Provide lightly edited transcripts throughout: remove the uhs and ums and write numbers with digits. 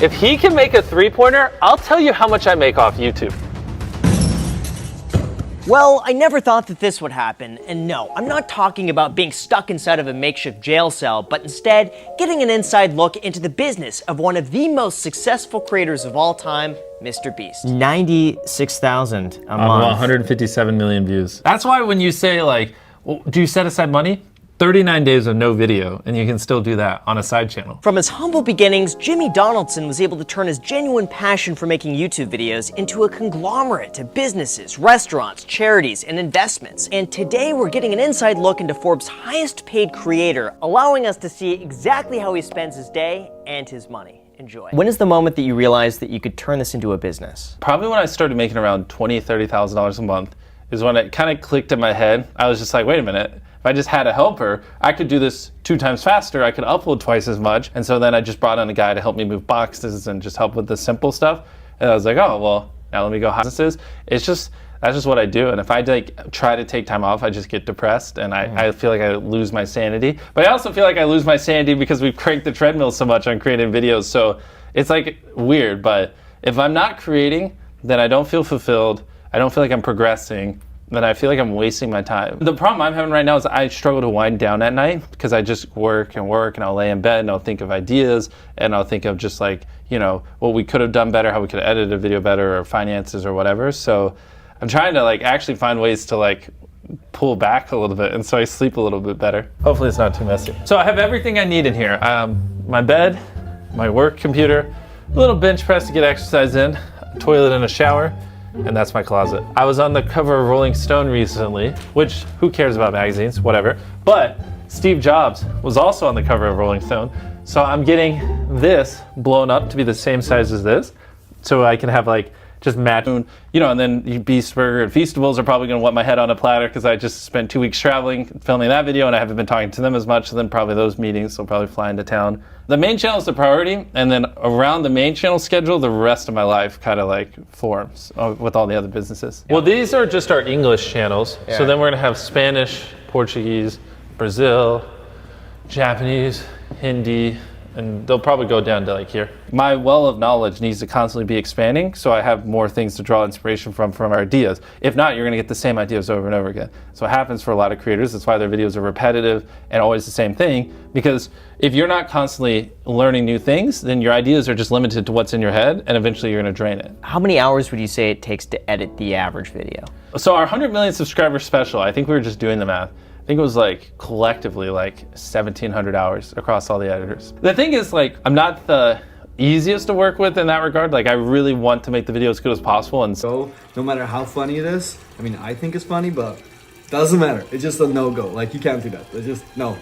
If he can make a three-pointer, I'll tell you how much I make off YouTube. Well, I never thought that this would happen, and no, I'm not talking about being stuck inside of a makeshift jail cell, but instead getting an inside look into the business of one of the most successful creators of all time, MrBeast. 96,000 a month. 157 million views. That's why when you say like, well, do you set aside money? 39 days of no video, and you can still do that on a side channel. From his humble beginnings, Jimmy Donaldson was able to turn his genuine passion for making YouTube videos into a conglomerate to businesses, restaurants, charities, and investments. And today we're getting an inside look into Forbes' highest paid creator, allowing us to see exactly how he spends his day and his money. Enjoy. When is the moment that you realized that you could turn this into a business? Probably when I started making around $20,000, $30,000 a month is when it kind of clicked in my head. I was just like, wait a minute. If I just had a helper, I could do this 2 times faster. I could upload twice as much. And so then I just brought on a guy to help me move boxes and just help with the simple stuff. And I was like, oh, well, now let me go how this is. That's just what I do. And if I like try to take time off, I just get depressed and I feel like I lose my sanity. But I also feel like I lose my sanity because we've cranked the treadmill so much on creating videos. So it's like weird, but if I'm not creating, then I don't feel fulfilled. I don't feel like I'm progressing. Then I feel like I'm wasting my time. The problem I'm having right now is I struggle to wind down at night because I just work and I'll lay in bed and I'll think of ideas and I'll think of just like, you know, what we could have done better, how we could have edited a video better or finances or whatever. So I'm trying to like actually find ways to like pull back a little bit and so I sleep a little bit better. Hopefully it's not too messy. So I have everything I need in here. My bed, my work computer, a little bench press to get exercise in, a toilet and a shower. And that's my closet. I was on the cover of Rolling Stone recently, which who cares about magazines, whatever. But Steve Jobs was also on the cover of Rolling Stone. So I'm getting this blown up to be the same size as this. So I can have like just match, you know, and then Beast Burger and Feastables are probably gonna want my head on a platter because I just spent 2 weeks traveling, filming that video and I haven't been talking to them as much. So then probably those meetings, will probably fly into town. The main channel is the priority, and then around the main channel schedule, the rest of my life kind of like forms with all the other businesses. Well, these are just our English channels. Yeah. So then we're gonna have Spanish, Portuguese, Brazil, Japanese, Hindi, and they'll probably go down to like here. My well of knowledge needs to constantly be expanding, so I have more things to draw inspiration from our ideas. If not, you're gonna get the same ideas over and over again. So it happens for a lot of creators. That's why their videos are repetitive and always the same thing, because if you're not constantly learning new things, then your ideas are just limited to what's in your head, and eventually you're gonna drain it. How many hours would you say it takes to edit the average video? So our 100 million subscriber special, I think we were just doing the math. I think it was like collectively like 1,700 hours across all the editors. The thing is like, I'm not the easiest to work with in that regard. Like I really want to make the video as good as possible. And so no matter how funny it is, I mean, I think it's funny, but doesn't matter. It's just a no-go. Like you can't do that. It's just, no.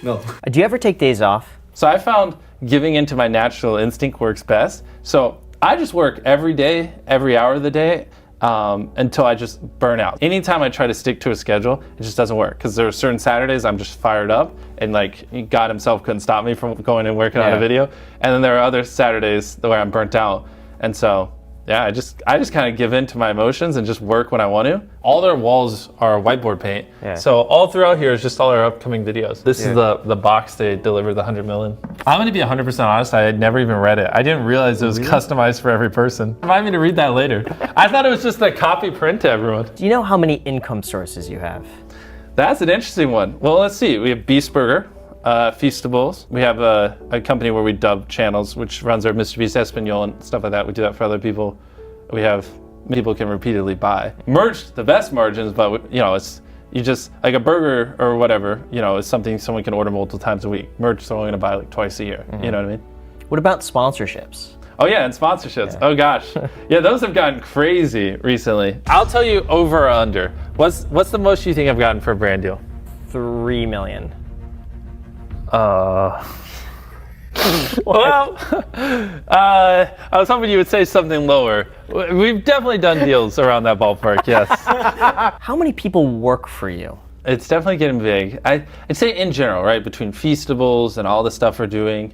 Do you ever take days off? So I found giving into my natural instinct works best. So I just work every day, every hour of the day, until I just burn out. Anytime I try to stick to a schedule, it just doesn't work because there are certain Saturdays I'm just fired up and like God himself couldn't stop me from going and working on a video. And then there are other Saturdays where I'm burnt out. And so, yeah, I just kind of give in to my emotions and just work when I want to. All their walls are whiteboard paint. Yeah. So all throughout here is just all our upcoming videos. This is the box they delivered, the 100 million. I'm gonna be 100% honest, I had never even read it. I didn't realize it was customized for every person. Remind me to read that later. I thought it was just a copy print to everyone. Do you know how many income sources you have? That's an interesting one. Well, let's see. We have Beast Burger, Feastables. We have a company where we dub channels, which runs our MrBeast's Espanol and stuff like that. We do that for other people. We have people can repeatedly buy. Merch, the best margins, but you know, it's you just like a burger or whatever, you know, is something someone can order multiple times a week. Merch, someone gonna buy like twice a year. You know what I mean? What about sponsorships? Oh yeah, and sponsorships. Yeah. Oh gosh. Yeah, those have gotten crazy recently. I'll tell you over or under. What's the most you think I've gotten for a brand deal? 3 million. Well, I was hoping you would say something lower. We've definitely done deals around that ballpark, yes. How many people work for you? It's definitely getting big. I'd say in general, right, between Feastables and all the stuff we're doing,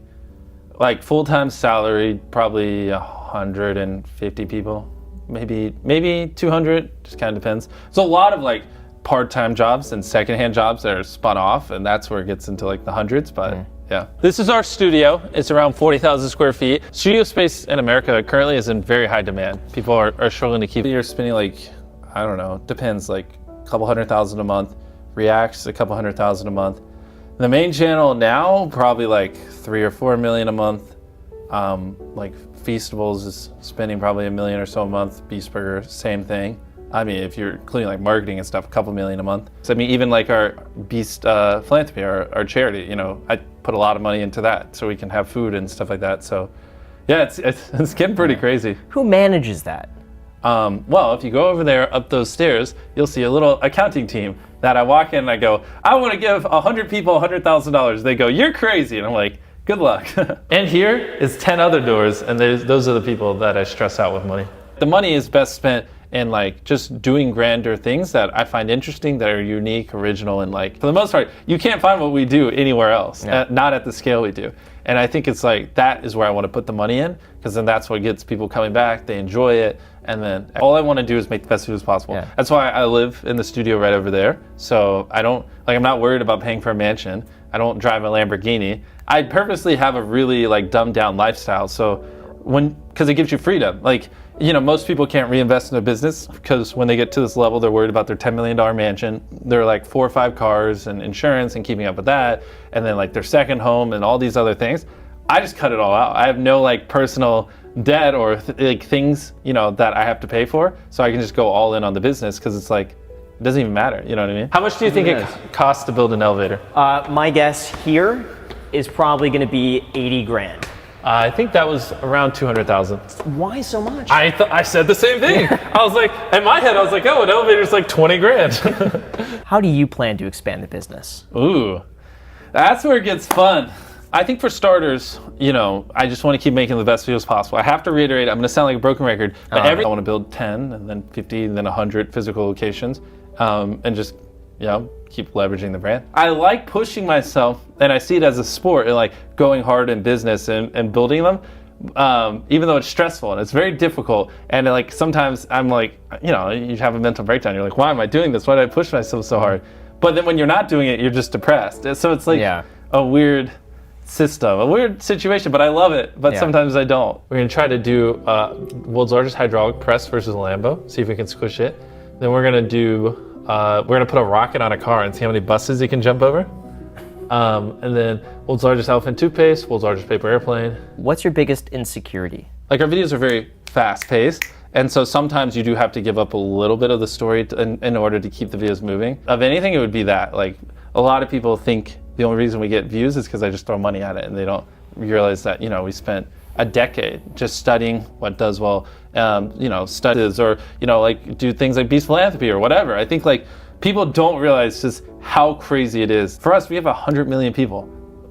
like full-time salary, probably 150 people, maybe 200, just kind of depends. So a lot of like part-time jobs and secondhand jobs that are spun off, and that's where it gets into like the hundreds, but Yeah. This is our studio. It's around 40,000 square feet. Studio space in America currently is in very high demand. People are struggling to keep. You're spending like, I don't know, depends, like a couple $100,000 a month. React's a couple $100,000 a month. The main channel now, probably like 3 or 4 million a month. Like Feastables is spending probably $1 million or so a month. Beast Burger, same thing. I mean, if you're including like marketing and stuff, a couple million a month. So I mean, even like our Beast philanthropy, our charity, you know, I put a lot of money into that so we can have food and stuff like that. So yeah, it's getting pretty crazy. Who manages that? Well, if you go over there up those stairs, you'll see a little accounting team that I walk in and I go, I want to give 100 people $100,000. They go, you're crazy. And I'm like, good luck. And here is 10 other doors, and those are the people that I stress out with money. The money is best spent in like just doing grander things that I find interesting, that are unique, original, and like for the most part, you can't find what we do anywhere else, not at the scale we do. And I think it's like that is where I want to put the money in, because then that's what gets people coming back. They enjoy it, and then all I want to do is make the best food as possible. Yeah. That's why I live in the studio right over there. So I'm not worried about paying for a mansion. I don't drive a Lamborghini. I purposely have a really like dumbed down lifestyle. So because it gives you freedom. Like, you know, most people can't reinvest in a business because when they get to this level, they're worried about their $10 million mansion. They're like 4 or 5 cars and insurance and keeping up with that. And then like their second home and all these other things. I just cut it all out. I have no like personal debt or like things, you know, that I have to pay for. So I can just go all in on the business because it's like, it doesn't even matter. You know what I mean? How much do you think it costs to build an elevator? My guess here is probably going to be 80 grand. I think that was around 200,000. Why so much? I said the same thing. I was like, in my head, I was like, oh, an elevator's like 20 grand. How do you plan to expand the business? Ooh, that's where it gets fun. I think for starters, you know, I just want to keep making the best videos possible. I have to reiterate, I'm going to sound like a broken record, but I want to build 10 and then 50 and then 100 physical locations, and just, you know, keep leveraging the brand. I like pushing myself, and I see it as a sport, and like going hard in business and building them, even though it's stressful and it's very difficult. And like sometimes I'm like, you know, you have a mental breakdown. You're like, why am I doing this? Why did I push myself so hard? But then when you're not doing it, you're just depressed. So it's like a weird system, a weird situation, but I love it. But sometimes I don't. We're gonna try to do world's largest hydraulic press versus a Lambo, see if we can squish it. Then we're gonna do we're gonna put a rocket on a car and see how many buses you can jump over. And then world's largest elephant toothpaste, world's largest paper airplane. What's your biggest insecurity? Like our videos are very fast paced. And so sometimes you do have to give up a little bit of the story in order to keep the videos moving. Of anything, it would be that. Like a lot of people think the only reason we get views is because I just throw money at it, and they don't realize that, you know, we spent a decade just studying what does well, you know, studies, or, you know, like do things like Beast Philanthropy or whatever. I think like people don't realize just how crazy it is. For us, we have 100 million people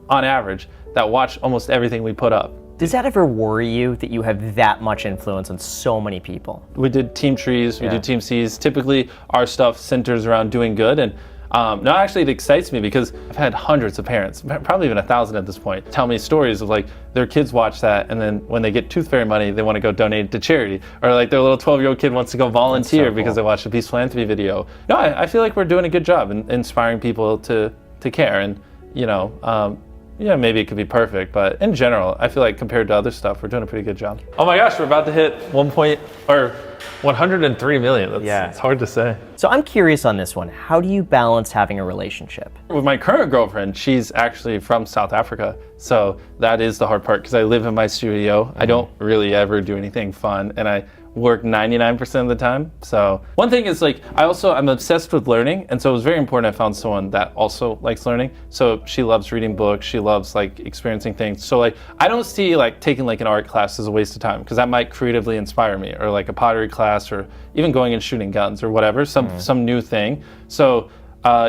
on average that watch almost everything we put up. Does that ever worry you that you have that much influence on so many people? We did Team Trees, we did Team C's. Typically our stuff centers around doing good, and no, actually it excites me because I've had hundreds of parents, probably even 1,000 at this point, tell me stories of like their kids watch that, and then when they get tooth fairy money, they want to go donate it to charity, or like their little 12-year-old kid wants to go volunteer because they watched a Beast Philanthropy video. No, I feel like we're doing a good job in inspiring people to care, and you know, yeah, maybe it could be perfect, but in general, I feel like compared to other stuff, we're doing a pretty good job. Oh my gosh, we're about to hit 103 million. It's hard to say. So I'm curious on this one. How do you balance having a relationship? With my current girlfriend, she's actually from South Africa. So that is the hard part because I live in my studio. I don't really ever do anything fun, and I work 99% of the time. So one thing is like, I'm obsessed with learning. And so it was very important I found someone that also likes learning. So she loves reading books. She loves like experiencing things. So like, I don't see like taking like an art class as a waste of time because that might creatively inspire me, or like a pottery class, or even going and shooting guns or whatever, some new thing. So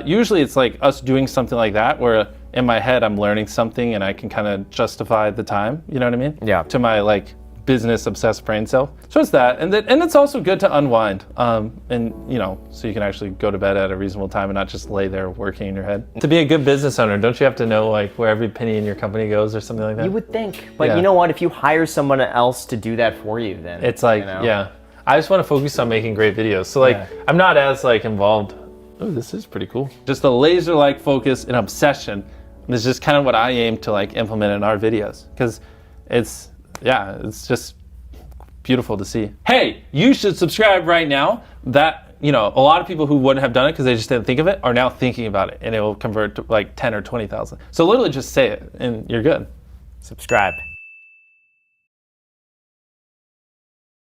usually it's like us doing something like that where in my head I'm learning something and I can kind of justify the time, you know what I mean? Yeah. To my like business obsessed brain self. So it's that, and it's also good to unwind, and you know, so you can actually go to bed at a reasonable time and not just lay there working in your head. To be a good business owner, don't you have to know like where every penny in your company goes or something like that? You would think, but you know what? If you hire someone else to do that for you, then it's like, you know? I just want to focus on making great videos. So like, I'm not as like involved. Oh, this is pretty cool. Just a laser-like focus and obsession And it's just kind of what I aim to like implement in our videos, because it's just beautiful to see. Hey, you should subscribe right now. That, you know, a lot of people who wouldn't have done it because they just didn't think of it are now thinking about it, and it will convert to like 10 or 20,000. So literally just say it and you're good. Subscribe.